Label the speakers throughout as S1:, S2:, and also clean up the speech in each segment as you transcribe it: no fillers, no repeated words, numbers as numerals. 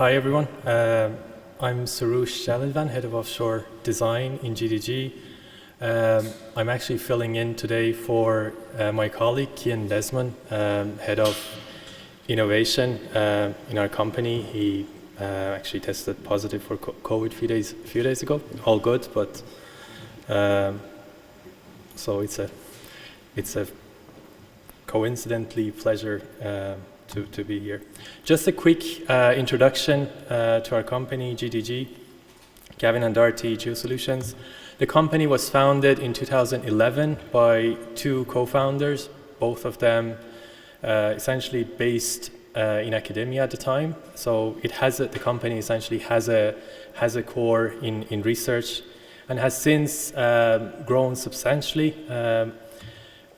S1: Hi everyone, I'm Soroosh Jalilvand, Head of Offshore Design in GDG. I'm actually filling in today for my colleague, Cian Desmond, Head of Innovation in our company. He actually tested positive for COVID a few days ago. All good, but so it's a coincidentally pleasure to be here. Just a quick introduction to our company, GDG, Gavin and Doherty, Geosolutions. The company was founded in 2011 by two co-founders, both of them essentially based in academia at the time. So the company essentially has a core in research and has since grown substantially.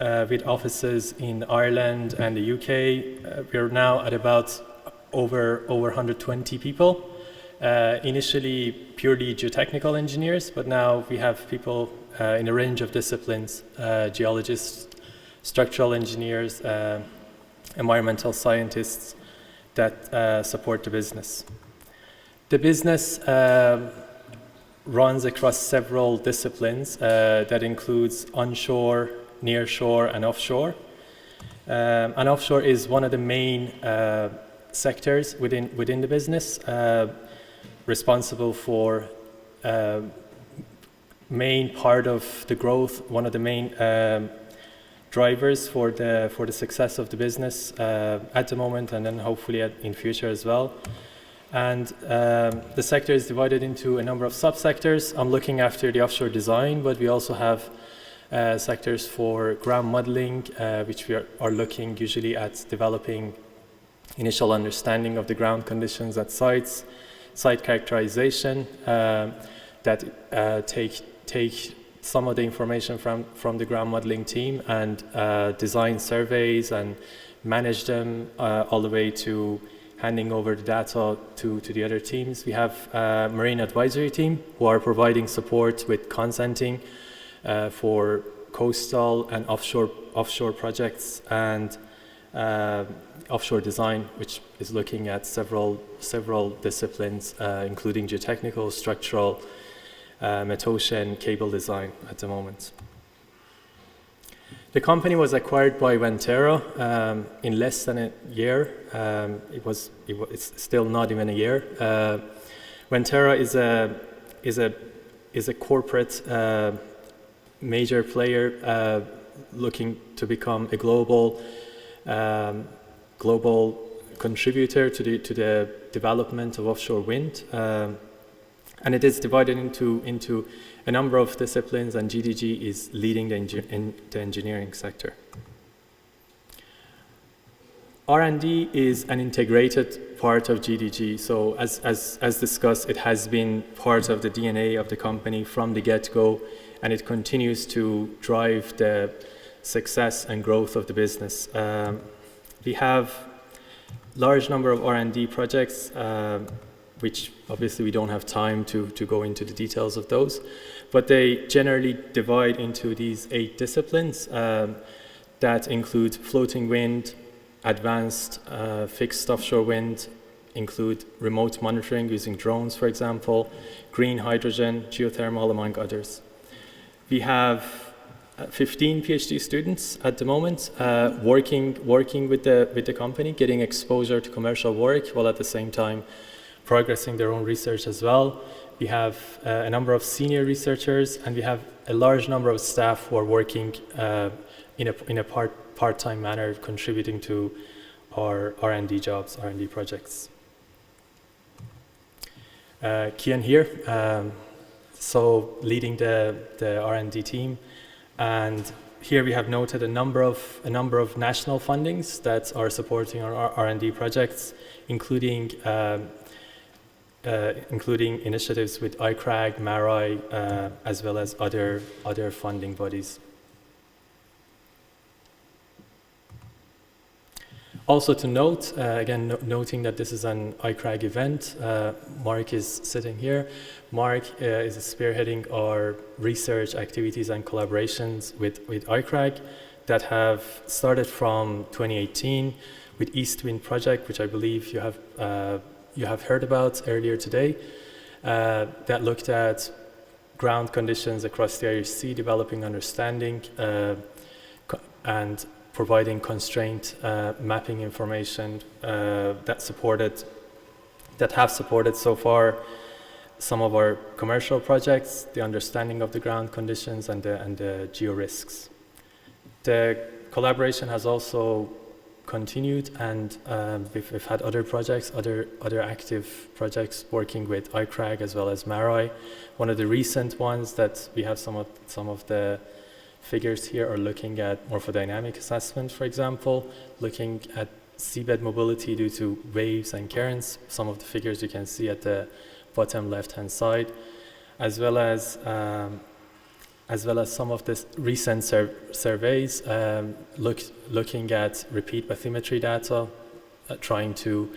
S1: With offices in Ireland and the UK. We're now at about over 120 people. Initially purely geotechnical engineers, but now we have people in a range of disciplines, geologists, structural engineers, environmental scientists that support the business. The business runs across several disciplines that includes onshore, nearshore and offshore. And offshore is one of the main sectors within the business, responsible for main part of the growth, one of the main drivers for the success of the business at the moment, and then hopefully in future as well. And the sector is divided into a number of subsectors. I'm looking after the offshore design, but we also have sectors for ground modeling, which we are looking usually at developing initial understanding of the ground conditions at sites, site characterization that take some of the information from the ground modeling team and design surveys and manage them all the way to handing over the data to the other teams. We have a marine advisory team who are providing support with consenting for coastal and offshore projects, and offshore design, which is looking at several disciplines, including geotechnical, structural, metocean, cable design at the moment. The company was acquired by Ventera in less than a year. It's still not even a year. Ventera is a corporate major player looking to become a global contributor to the development of offshore wind, and it is divided into a number of disciplines, and GDG is leading the engineering sector. R&D is an integrated part of GDG, so as discussed, it has been part of the DNA of the company from the get-go, and it continues to drive the success and growth of the business. We have large number of R&D projects, which obviously we don't have time to go into the details of those, but they generally divide into these 8 disciplines that include floating wind, advanced fixed offshore wind, include remote monitoring using drones, for example, green hydrogen, geothermal, among others. We have 15 PhD students at the moment working with the company, getting exposure to commercial work while at the same time progressing their own research as well. We have a number of senior researchers, and we have a large number of staff who are working in a part-time manner, contributing to our R&D jobs, R&D projects. Cian here. So leading the R&D team, and here we have noted a number of national fundings that are supporting our R&D projects, including initiatives with iCRAG, MARI, as well as other funding bodies. Also to note, again, noting that this is an iCRAG event, Mark is sitting here. Mark is spearheading our research activities and collaborations with iCRAG that have started from 2018 with East Wind project, which I believe you have you have heard about earlier today that looked at ground conditions across the Irish Sea, developing understanding and providing constraint mapping information that have supported so far some of our commercial projects, the understanding of the ground conditions and the geo-risks. The collaboration has also continued, and we've had other projects, other active projects working with iCRAG as well as MARI. One of the recent ones that we have some of the figures here are looking at morphodynamic assessment, for example, looking at seabed mobility due to waves and currents. Some of the figures you can see at the bottom left-hand side, as well as some of the recent surveys looking at repeat bathymetry data, trying to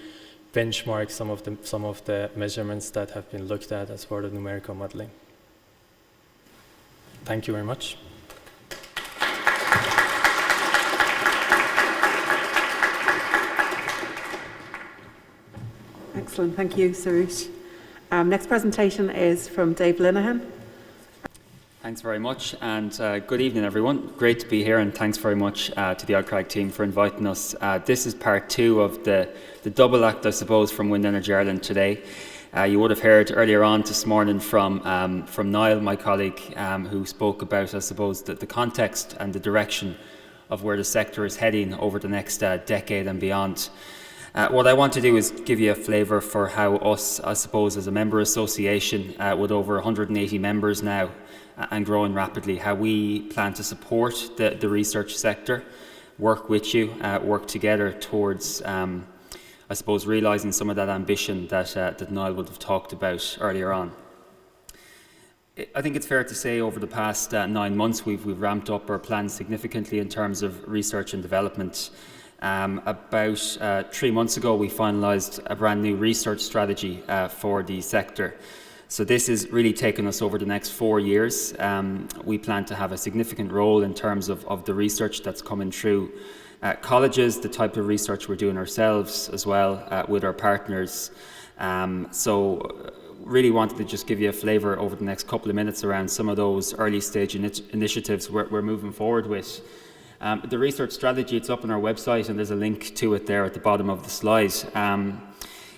S1: benchmark some of the measurements that have been looked at as part of numerical modeling. Thank you very much.
S2: Excellent, thank you, Soroosh. Next presentation is from Dave Linehan.
S3: Thanks very much, and good evening, everyone. Great to be here, and thanks very much to the iCRAG team for inviting us. This is part two of the double act, I suppose, from Wind Energy Ireland today. You would have heard earlier on this morning from Niall, my colleague, who spoke about, I suppose, the context and the direction of where the sector is heading over the next decade and beyond. What I want to do is give you a flavour for how us, I suppose, as a member association with over 180 members now and growing rapidly, how we plan to support the research sector, work with you, work together towards, I suppose, realising some of that ambition that Niall would have talked about earlier on. I think it's fair to say over the past 9 months we've ramped up our plans significantly in terms of research and development. About 3 months ago we finalised a brand new research strategy for the sector. So this is really taking us over the next 4 years. We plan to have a significant role in terms of the research that's coming through colleges, the type of research we're doing ourselves as well with our partners. So really wanted to just give you a flavour over the next couple of minutes around some of those early stage initiatives we're moving forward with. The research strategy, it's up on our website and there's a link to it there at the bottom of the slide.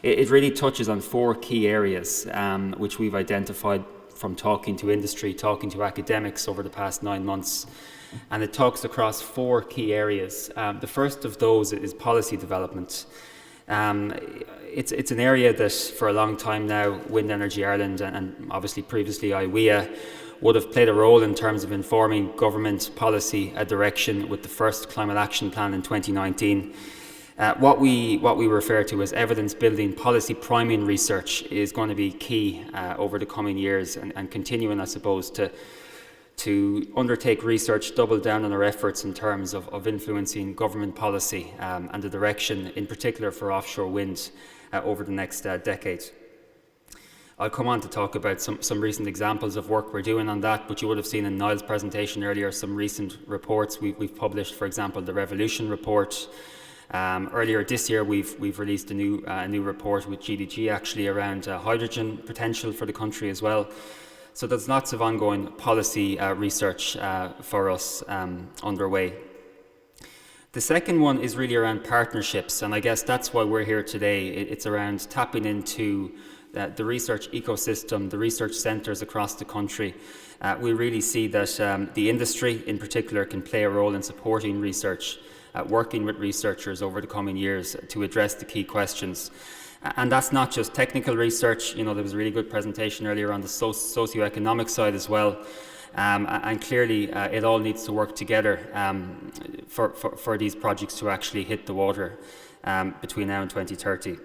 S3: It really touches on 4 key areas which we've identified from talking to industry, talking to academics over the past 9 months. And it talks across 4 key areas. The first of those is policy development. It's an area that for a long time now, Wind Energy Ireland and obviously previously IWEA would have played a role in terms of informing government policy direction with the first Climate Action Plan in 2019. What we refer to as evidence building policy priming research is going to be key over the coming years and continuing, I suppose, to undertake research, double down on our efforts in terms of influencing government policy and the direction in particular for offshore wind over the next decade. I'll come on to talk about some recent examples of work we're doing on that, but you would have seen in Niall's presentation earlier some recent reports we've published, for example, the Revolution report. Earlier this year, we've released a new report with GDG actually around hydrogen potential for the country as well. So there's lots of ongoing policy research for us underway. The second one is really around partnerships, and I guess that's why we're here today. It's around tapping into the research ecosystem, the research centres across the country. We really see that the industry in particular can play a role in supporting research, working with researchers over the coming years to address the key questions. And that's not just technical research. You know, there was a really good presentation earlier on the socioeconomic side as well. And clearly it all needs to work together for these projects to actually hit the water between now and 2030.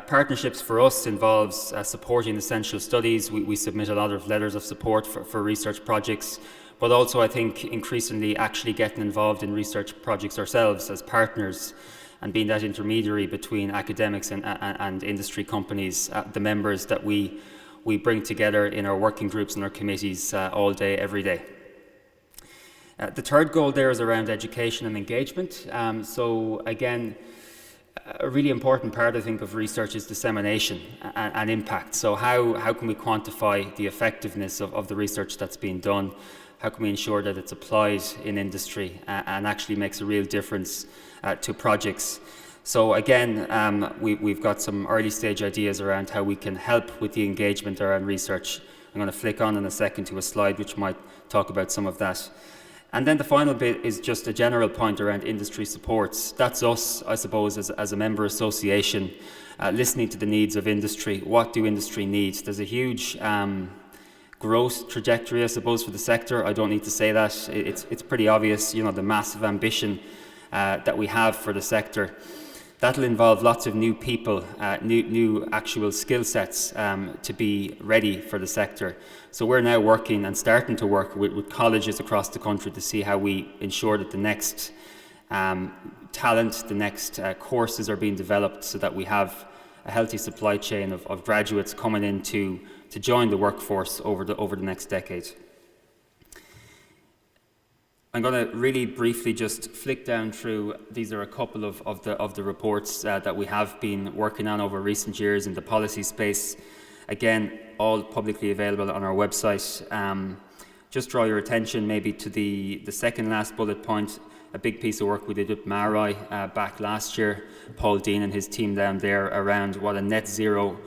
S3: Partnerships for us involves supporting essential studies. We submit a lot of letters of support for research projects, but also I think increasingly actually getting involved in research projects ourselves as partners and being that intermediary between academics and industry companies, the members that we bring together in our working groups and our committees all day, every day. The third goal there is around education and engagement. So again, a really important part, I think, of research is dissemination and impact. So how can we quantify the effectiveness of the research that's being done? How can we ensure that it's applied in industry and actually makes a real difference to projects? So again, we've got some early stage ideas around how we can help with the engagement around research. I'm going to flick on in a second to a slide which might talk about some of that. And then the final bit is just a general point around industry supports. That's us, I suppose, as a member association, listening to the needs of industry. What do industry need? There's a huge growth trajectory, I suppose, for the sector. I don't need to say that. It's pretty obvious, you know, the massive ambition that we have for the sector. That'll involve lots of new people, new actual skill sets to be ready for the sector. So we're now working and starting to work with colleges across the country to see how we ensure that the next talent, the next courses are being developed so that we have a healthy supply chain of graduates coming in to join the workforce over the next decade. I'm going to really briefly just flick down through. These are a couple of the reports that we have been working on over recent years in the policy space. Again, all publicly available on our website. Just draw your attention maybe to the second last bullet point, a big piece of work we did with Marai back last year. Paul Dean and his team down there around what a net zero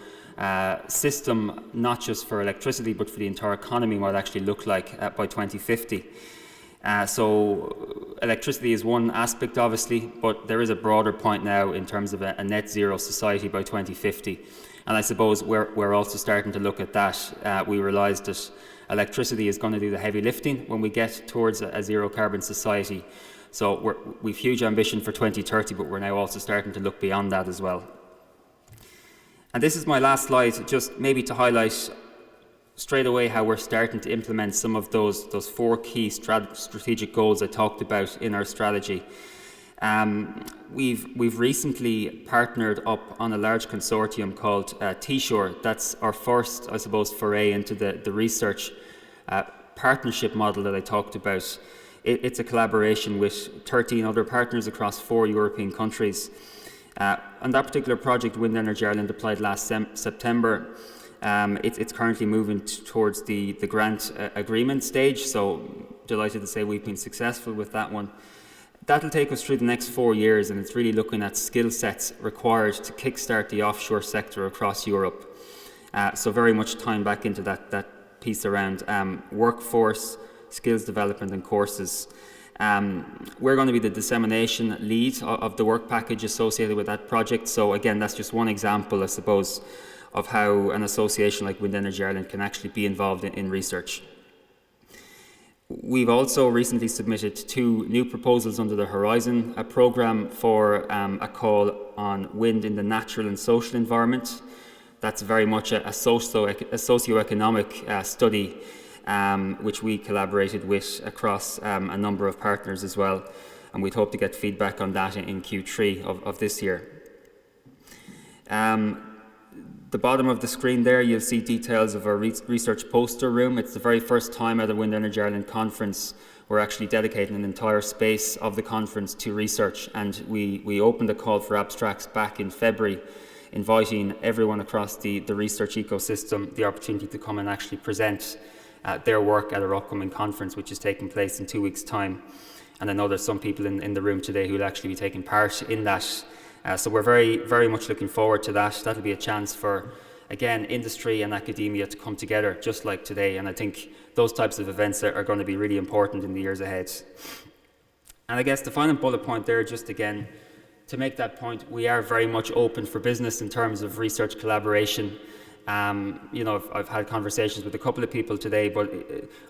S3: system, not just for electricity but for the entire economy, might actually look like by 2050. So electricity is one aspect, obviously, but there is a broader point now in terms of a net zero society by 2050. And I suppose we're also starting to look at that. We realise that electricity is going to do the heavy lifting when we get towards a zero carbon society. So we've huge ambition for 2030, but we're now also starting to look beyond that as well. And this is my last slide, just maybe to highlight straight away how we're starting to implement some of those four key strategic goals I talked about in our strategy. We've recently partnered up on a large consortium called T-Shore. That's our first, I suppose, foray into the research partnership model that I talked about. It's a collaboration with 13 other partners across 4 European countries. On that particular project, Wind Energy Ireland applied last September. It's currently moving towards the grant agreement stage, so delighted to say we've been successful with that one. That'll take us through the next 4 years, and it's really looking at skill sets required to kickstart the offshore sector across Europe. So very much tying back into that piece around workforce, skills development and courses. We're going to be the dissemination lead of the work package associated with that project. So again, that's just one example, I suppose, of how an association like Wind Energy Ireland can actually be involved in research. We've also recently submitted 2 new proposals under the Horizon programme for a call on wind in the natural and social environment. That's very much a socio-economic study which we collaborated with across a number of partners as well, and we'd hope to get feedback on that in Q3 of this year. The bottom of the screen there, you'll see details of our research poster room. It's the very first time at the Wind Energy Ireland conference we're actually dedicating an entire space of the conference to research, and we opened a call for abstracts back in February, inviting everyone across the research ecosystem the opportunity to come and actually present their work at our upcoming conference, which is taking place in 2 weeks' time. And I know there's some people in the room today who will actually be taking part in that. So we're very, very much looking forward to that. That'll be a chance for, again, industry and academia to come together just like today. And I think those types of events are going to be really important in the years ahead. And I guess the final bullet point there, just again, to make that point, we are very much open for business in terms of research collaboration. You know, I've had conversations with a couple of people today, but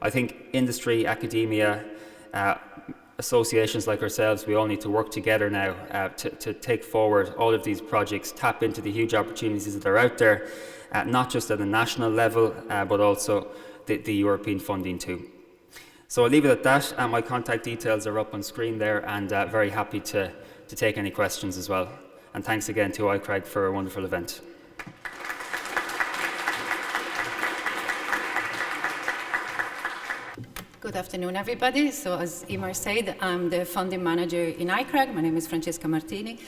S3: I think industry, academia, associations like ourselves, we all need to work together now to take forward all of these projects, tap into the huge opportunities that are out there, not just at a national level, but also the European funding too. So I'll leave it at that. My contact details are up on screen there, and very happy to take any questions as well. And thanks again to iCRAG for a wonderful event.
S4: Good afternoon, everybody. So as Emer said, I'm the funding manager in iCRAG. My name is Francesca Martini.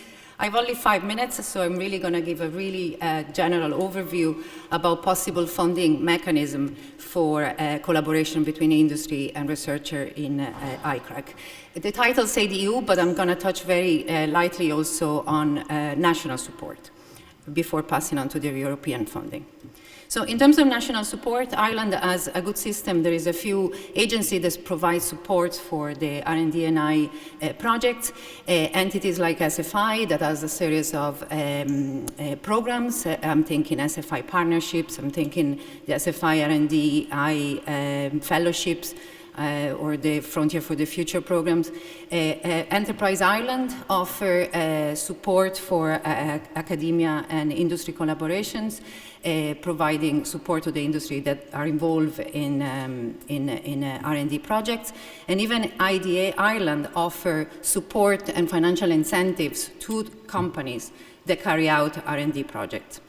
S4: I have only 5 minutes, so I'm really going to give a really general overview about possible funding mechanism for collaboration between industry and researcher in iCRAG. The title says the EU, but I'm going to touch very lightly also on national support before passing on to the European funding. So in terms of national support, Ireland has a good system. There is a few agencies that provide support for the R&D and I projects, entities like SFI that has a series of programs. I'm thinking SFI partnerships, I'm thinking the SFI R&D I fellowships, or the Frontier for the Future programs. Enterprise Ireland offer support for academia and industry collaborations, providing support to the industry that are involved in R&D projects. And even IDA Ireland offer support and financial incentives to companies that carry out R&D projects.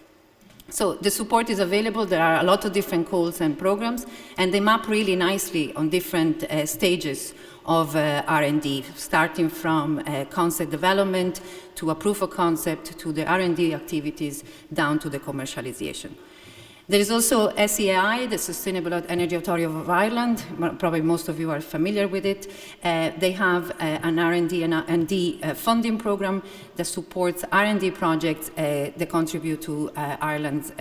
S4: So the support is available. There are a lot of different calls and programs, and they map really nicely on different stages of R&D, starting from concept development to a proof of concept to the R&D activities down to the commercialization. There is also SEAI, the Sustainable Energy Authority of Ireland. Probably most of you are familiar with it. They have an R&D and D funding program that supports R&D projects that contribute to Ireland's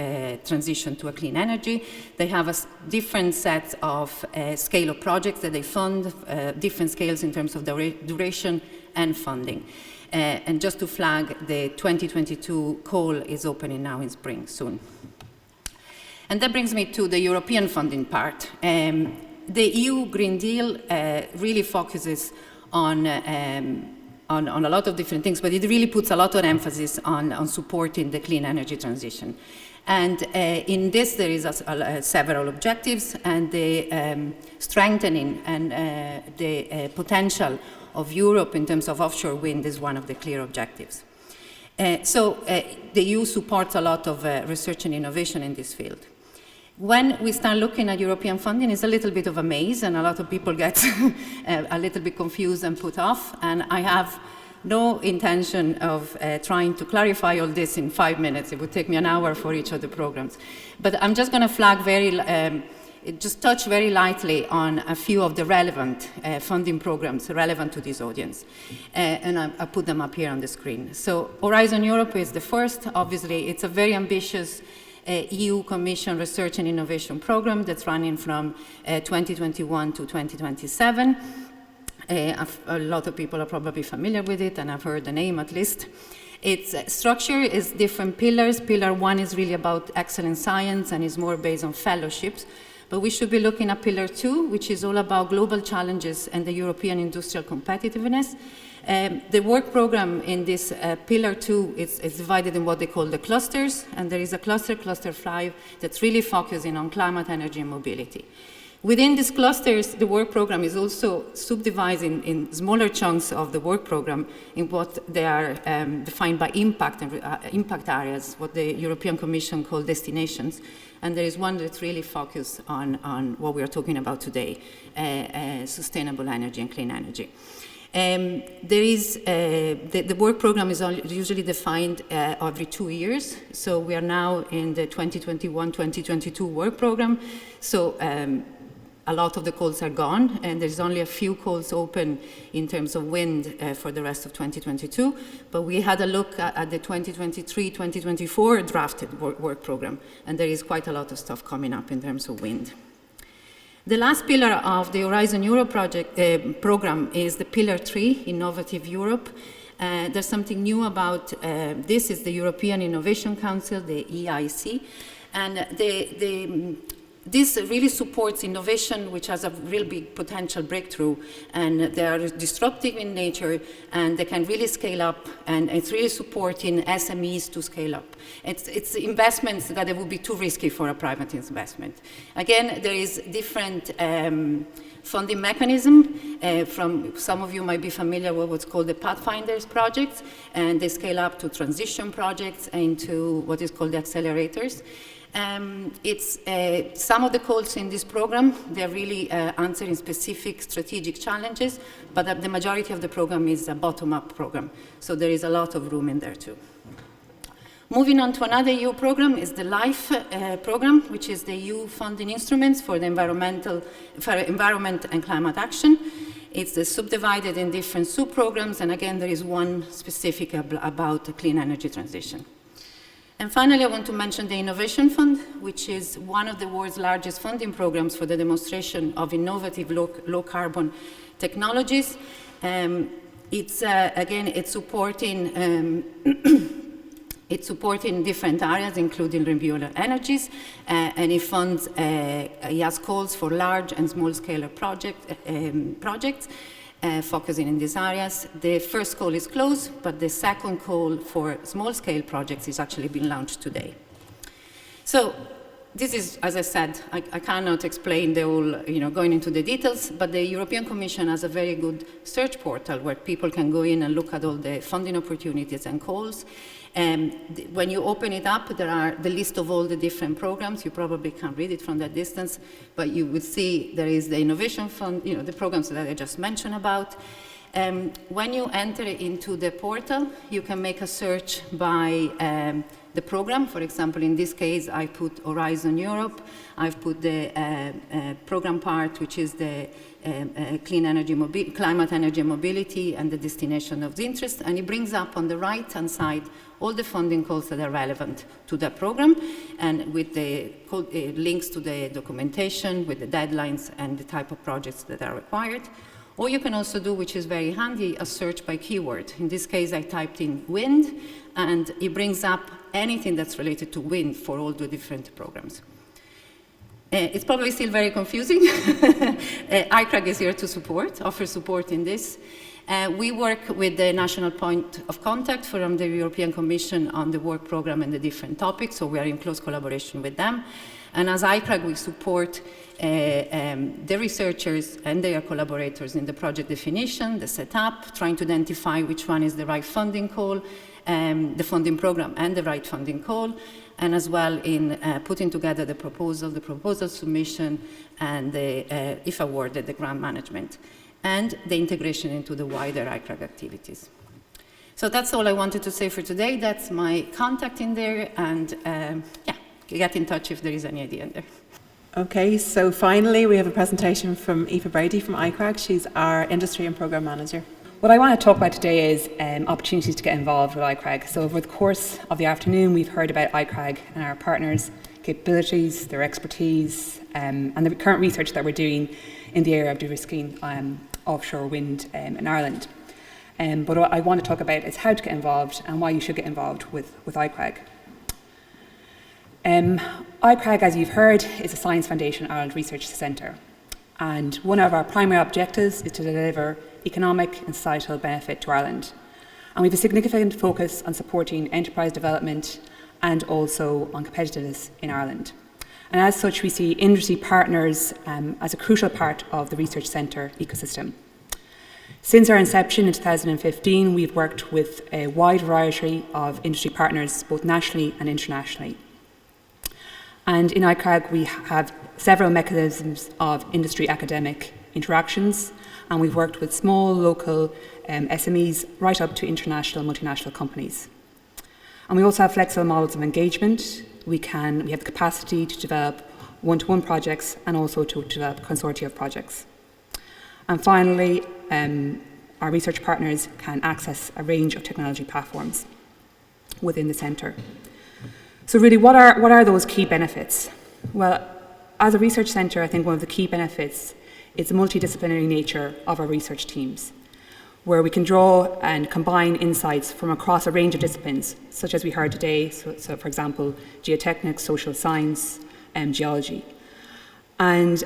S4: transition to a clean energy. They have a different set of scale of projects that they fund, different scales in terms of duration and funding. And just to flag, the 2022 call is opening now in spring soon. And that brings me to the European funding part. The EU Green Deal really focuses on a lot of different things, but it really puts a lot of emphasis on supporting the clean energy transition. And in this, there is several objectives, and the strengthening and the potential of Europe in terms of offshore wind is one of the clear objectives. So the EU supports a lot of research and innovation in this field. When we start looking at European funding, it's a little bit of a maze, and a lot of people get a little bit confused and put off. And I have no intention of trying to clarify all this in 5 minutes. It would take me an hour for each of the programs. But I'm just going to flag just touch very lightly on a few of the relevant funding programs relevant to this audience. And I put them up here on the screen. So Horizon Europe is the first. Obviously, it's a very ambitious EU Commission Research and Innovation Program that's running from 2021 to 2027. A lot of people are probably familiar with it, and I've heard the name at least. Its structure is different pillars. Pillar 1 is really about excellent science and is more based on fellowships. But we should be looking at Pillar 2, which is all about global challenges and the European industrial competitiveness. The work program in this Pillar 2 is divided in what they call the clusters, and there is a cluster, Cluster 5, that's really focusing on climate, energy, and mobility. Within these clusters, the work program is also subdivided in smaller chunks of the work program in what they are defined by impact and impact areas, what the European Commission called destinations. And there is one that's really focused on what we are talking about today, sustainable energy and clean energy. There is, the work program is usually defined every 2 years. So we are now in the 2021-2022 work program. So a lot of the calls are gone, and there's only a few calls open in terms of wind for the rest of 2022. But we had a look at the 2023-2024 drafted work program, and there is quite a lot of stuff coming up in terms of wind. The last pillar of the Horizon Europe project program is the Pillar 3, Innovative Europe. There's something new about this is the European Innovation Council, the EIC, and this really supports innovation, which has a real big potential breakthrough, and they are disruptive in nature, and they can really scale up, and it's really supporting SMEs to scale up. It's investments that it would be too risky for a private investment. Again, there is different funding mechanism. From some of you might be familiar with what's called the Pathfinders projects, and they scale up to transition projects and to what is called the accelerators. Some of the calls in this program, they're really answering specific strategic challenges, but the majority of the program is a bottom-up program. So there is a lot of room in there too. Moving on to another EU program is the LIFE program, which is the EU funding instruments for the environment and climate action. It's subdivided in different sub-programs, and again, there is one specific about the clean energy transition. And finally, I want to mention the Innovation Fund, which is one of the world's largest funding programs for the demonstration of innovative low-carbon technologies. It's supporting It's supporting different areas, including renewable energies, and it funds, it has calls for large and small-scale projects focusing in these areas. The first call is closed, but the second call for small-scale projects is actually being launched today. So this is, as I said, I cannot explain the whole, going into the details, but the European Commission has a very good search portal where people can go in and look at all the funding opportunities and calls. When you open it up, there are the list of all the different programs. You probably can't read it from that distance, but you would see there is the Innovation Fund, the programs that I just mentioned about. When you enter into the portal, you can make a search by the program. For example, in this case, I put Horizon Europe. I've put the program part, which is the climate energy mobility and the destination of interest, and it brings up on the right-hand side all the funding calls that are relevant to that program, and with the links to the documentation, with the deadlines and the type of projects that are required. Or you can also do, which is very handy, a search by keyword. In this case, I typed in wind, and it brings up anything that's related to wind for all the different programs. It's probably still very confusing. iCRAG is here to offer support in this. We work with the national point of contact from the European Commission on the work program and the different topics, so we are in close collaboration with them. And as iCRAG, we support the researchers and their collaborators in the project definition, the setup, trying to identify which one is the right funding call, the funding program and the right funding call, and as well in putting together the proposal submission, and if awarded, the grant management, and the integration into the wider iCRAG activities. So that's all I wanted to say for today. That's my contact in there, and get in touch if there is any idea in there.
S2: Okay, so finally we have a presentation from Aoife Brady from iCRAG. She's our Industry and Programme Manager.
S5: What I want to talk about today is opportunities to get involved with iCRAG. So over the course of the afternoon, we've heard about iCRAG and our partners' capabilities, their expertise, and the current research that we're doing in the area of de-risking offshore wind in Ireland. But what I want to talk about is how to get involved and why you should get involved with iCRAG. iCRAG, as you've heard, is a Science Foundation Ireland Research Centre. And one of our primary objectives is to deliver economic and societal benefit to Ireland. And we have a significant focus on supporting enterprise development and also on competitiveness in Ireland. And as such, we see industry partners as a crucial part of the Research Centre ecosystem. Since our inception in 2015, we've worked with a wide variety of industry partners, both nationally and internationally. And in iCRAG, we have several mechanisms of industry-academic interactions, and we've worked with small, local SMEs right up to international, multinational companies. And we also have flexible models of engagement. We have the capacity to develop one-to-one projects and also to develop consortia of projects. And finally, our research partners can access a range of technology platforms within the centre. So really, what are those key benefits? Well, as a research centre, I think one of the key benefits is the multidisciplinary nature of our research teams, where we can draw and combine insights from across a range of disciplines, such as we heard today, so for example, geotechnics, social science, and geology. And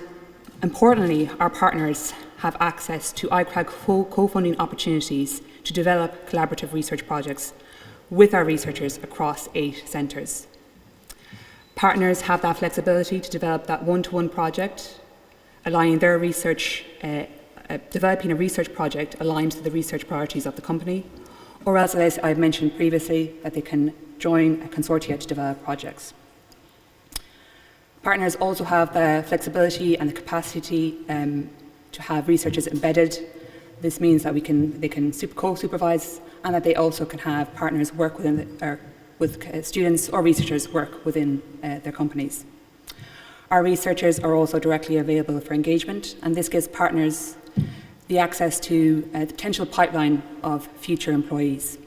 S5: importantly, our partners have access to iCRAG co-funding opportunities to develop collaborative research projects with our researchers across 8 centres. Partners have that flexibility to develop that one-to-one project aligning their research, developing a research project aligned to the research priorities of the company, or else, as I've mentioned previously, that they can join a consortia to develop projects. Partners also have the flexibility and the capacity to have researchers embedded. This means that they can co-supervise, and that they also can have partners work with students or researchers work within their companies. Our researchers are also directly available for engagement, and this gives partners the access to the potential pipeline of future employees.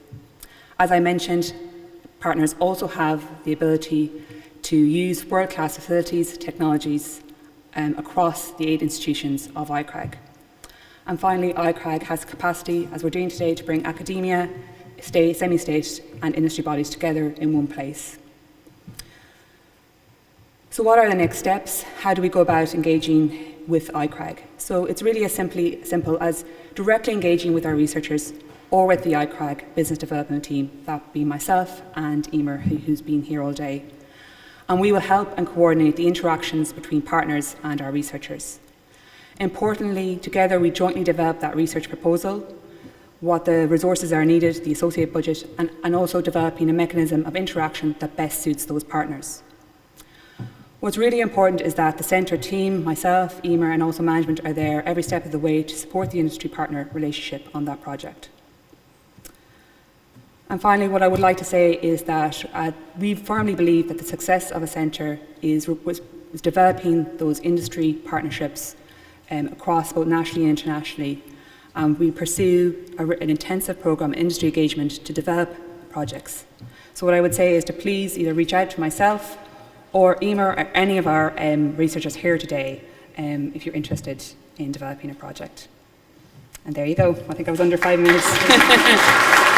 S5: As I mentioned, partners also have the ability to use world-class facilities, technologies across the 8 institutions of iCRAG. And finally, iCRAG has capacity, as we're doing today, to bring academia, state, semi-state and industry bodies together in one place. So what are the next steps? How do we go about engaging with iCRAG? So it's really as simple as directly engaging with our researchers or with the iCRAG business development team, that would be myself and Emer, who's been here all day. And we will help and coordinate the interactions between partners and our researchers. Importantly, together we jointly develop that research proposal, what the resources are needed, the associated budget, and also developing a mechanism of interaction that best suits those partners. What's really important is that the centre team, myself, Emer, and also management are there every step of the way to support the industry partner relationship on that project. And finally, what I would like to say is that we firmly believe that the success of a centre is developing those industry partnerships across both nationally and internationally. We pursue an intensive programme of industry engagement to develop projects. So what I would say is to please either reach out to myself or Emer or any of our researchers here today if you're interested in developing a project. And there you go. I think I was under 5 minutes.